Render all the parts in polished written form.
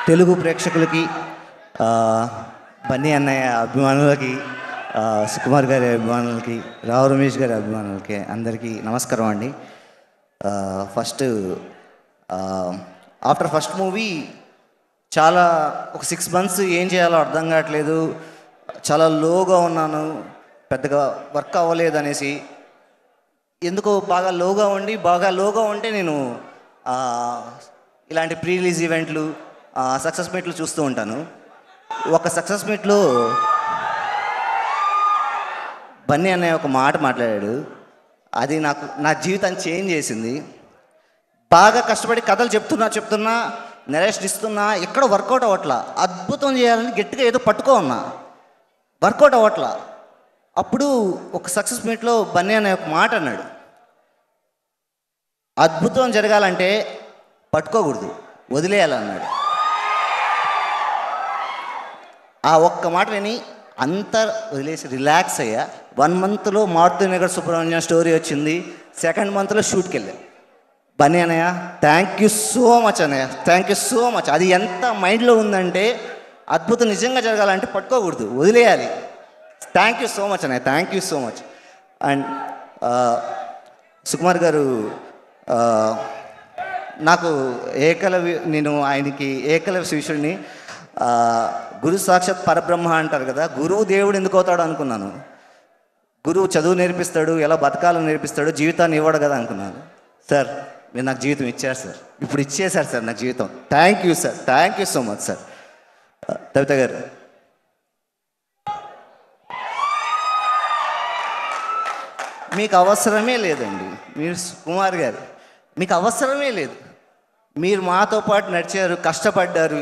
తెలుగు ప్రేక్షకులకి, బన్నీ అన్నయ్య అభిమానులకి, సుకుమార్ గారి అభిమానులకి, రావు రమేష్ గారి అభిమానులకి అందరికీ నమస్కారం అండి. ఫస్ట్ ఆఫ్టర్ ఫస్ట్ మూవీ చాలా ఒక 6 months ఏం చేయాలో అర్థం కావట్లేదు, చాలా లోగా ఉన్నాను, పెద్దగా వర్క్ అవ్వలేదు అనేసి. ఎందుకో బాగా లోగా ఉంటే నేను ఇలాంటి ప్రీ రిలీజ్ ఈవెంట్లు, సక్సెస్ మీట్లు చూస్తూ ఉంటాను. ఒక సక్సెస్ మీట్లో బన్నీ అన్నయ్య ఒక మాట మాట్లాడాడు, అది నా జీవితాన్ని చేంజ్ చేసింది. బాగా కష్టపడి కథలు చెప్తున్నా నరేషన్ ఇస్తున్నా ఎక్కడ వర్కౌట్ అవ్వట్లా. అద్భుతం చేయాలని గట్టిగా ఏదో పట్టుకో ఉన్నా, వర్కౌట్ అవ్వట్లా. అప్పుడు ఒక సక్సెస్ మీట్లో బన్నీ అన్నయ్య ఒక మాట అన్నాడు, అద్భుతం జరగాలంటే పట్టుకోకూడదు, వదిలేయాలన్నాడు. ఆ ఒక్క మాట విని అంతా వదిలేసి రిలాక్స్ అయ్యా. 1 monthలో మారుతినగర్ సుబ్రహ్మణ్యం స్టోరీ వచ్చింది. 2nd monthలో షూట్కి వెళ్ళా. బన్నీ అన్నయ్య థ్యాంక్ యూ సో మచ్ అన్నయ్య, థ్యాంక్ యూ సో మచ్. అది ఎంత మైండ్లో ఉందంటే అద్భుతం నిజంగా జరగాలంటే పట్టుకోకూడదు, వదిలేయాలి. థ్యాంక్ యూ సో మచ్ అన్నయ్య, thank you so much. And Sukumar గారు నాకు నేను ఆయనకి ఏకలవ్య శిష్యుడిని. గురు సాక్షాత్ పరబ్రహ్మ అంటారు కదా, గురువు దేవుడు ఎందుకు అవుతాడు అనుకున్నాను. గురువు చదువు నేర్పిస్తాడు, ఎలా బతకాలని నేర్పిస్తాడు, జీవితాన్ని ఇవ్వడు కదా అనుకున్నాను. సార్ మీరు నాకు జీవితం ఇచ్చారు సార్, ఇప్పుడు ఇచ్చేశారు సార్ నాకు జీవితం. Thank you sir, thank you so much sir. Kavitha garu, మీకు అవసరమే లేదండి. మీరు కుమార్ గారు మీకు అవసరమే లేదు. మీరు మాతో పాటు నడిచారు, కష్టపడ్డారు,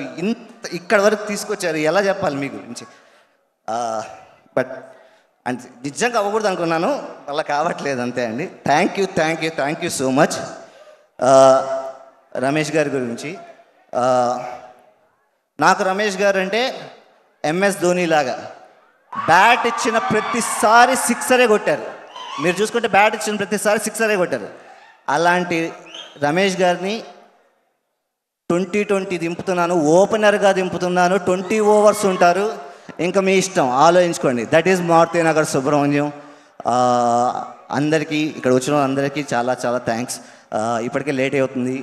ఇక్కడ వరకు తీసుకొచ్చారు. ఎలా చెప్పాలి మీ గురించి? బట్ అంటే నిజంగా అవ్వకూడదు అనుకున్నాను, అలా కావట్లేదు అంతే అండి. Thank you thank you thank you so much. Ramesh గారి గురించి, నాకు రమేష్ గారు అంటే MS ధోని లాగా. బ్యాట్ ఇచ్చిన ప్రతిసారి సిక్సరే కొట్టారు. మీరు చూసుకుంటే బ్యాట్ ఇచ్చిన ప్రతిసారి సిక్సరే కొట్టారు. అలాంటి రమేష్ గారిని 2020 దింపుతున్నాను, ఓపెనర్గా దింపుతున్నాను. 20 overs ఉంటారు, ఇంకా మీ ఇష్టం, ఆలోచించుకోండి. That is Maruthi Nagar Subrahmanyam. అందరికీ ఇక్కడ వచ్చిన అందరికీ చాలా చాలా థ్యాంక్స్. ఇప్పటికే లేట్ అవుతుంది,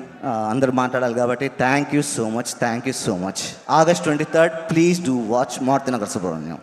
అందరూ మాట్లాడాలి కాబట్టి thank you so much, thank you so much. August 23rd, please do watch Maruthi Nagar Subrahmanyam.